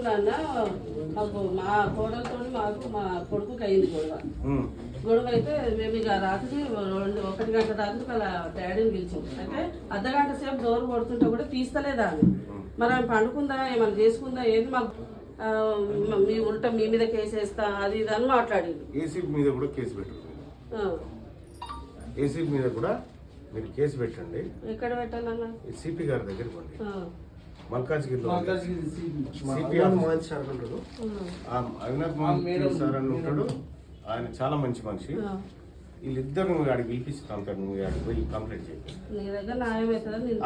నాన్న మాకు మా కోడలతో మాకు మా కొడుకుకి అయింది గొడవ అయితే మేము ఇక రాత్రి 1 గంట రాత్రికి అలా డాడీని పిలిచాం. అయితే అర్ధగంట సేపు డోర్ కొడుతుంటే కూడా తీస్తలేదా అని. మరి ఆమె పండుకుందా ఏమైనా చేసుకుందా ఏంది మాకు మీ ఉల్టా మీ మీద కేసు వేస్తా అది ఇది అని మాట్లాడింది. ఏసీపీ మీద కూడా కేసు పెట్టండి. ఏసీపీ మీద కూడా మీరు కేసు పెట్టండి. ఎక్కడ పెట్టాలన్నా? సిపి గారి దగ్గర పోండి. మల్కాజ్గిరిలో అవినాథ్ మోహన్ సార్ అని ఉంటాడు. ఆయన చాలా మంచి మనిషి. వీళ్ళిద్దరు నువ్వు ఆడికి పిలిపిస్తాను. నువ్వు ఆడికి పోయి కంప్లైంట్ చేయి.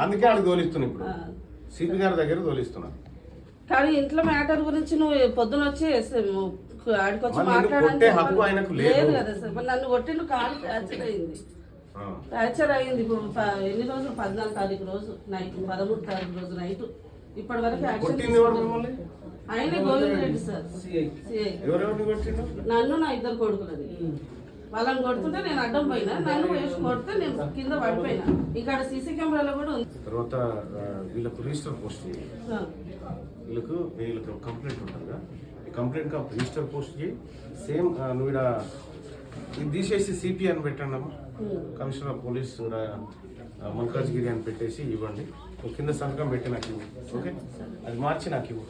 అందుకే ఆడికి తోలిస్తున్నా. ఇప్పుడు సిపి గారి దగ్గర తోలిస్తున్నా. కానీ ఇంట్లో మ్యాటర్ గురించి నువ్వు పొద్దున వచ్చి ఆడికి వచ్చి మాట్లాడే హక్కు ఆయనకు లేదు కదా సార్. నన్ను కొట్టిండు, కాలు ఫ్రాక్చర్ అయింది. ఫ్రాక్చర్ అయింది. ఇప్పుడు ఎన్ని రోజులు? 14 తారీఖు రోజు నైట్, 13 తారీఖు రోజు నైట్. ఇప్పటి వరకు ఆయన గోవింద్ రెడ్డి సార్ నన్ను నా 2 కొడుకులని వాళ్ళని కొడుతుంటే నేను అడ్డం పోయినా. నన్ను వేసి కొడితే నేను కింద పడిపోయినా. ఇక్కడ సీసీ కెమెరాలో కూడా ఉంది. తర్వాత వీళ్ళకు రిజిస్టర్ పోస్ట్ చేయాలి. వీళ్ళకు కంప్లైంట్ ఉంటుందిగా. ఈ కంప్లైంట్ రిజిస్టర్ పోస్ట్ చేయి. సేమ్ నువ్వు ఇక్కడ ఇది తీసేసి సిపి అని పెట్టండి అమ్మా. కమిషనర్ ఆఫ్ పోలీస్ మల్కాజ్గిరి అని పెట్టేసి ఇవ్వండి. కింద సంతకం పెట్టి నాకు ఇవ్వు. ఓకే, అది మార్చి నాకు ఇవ్వు.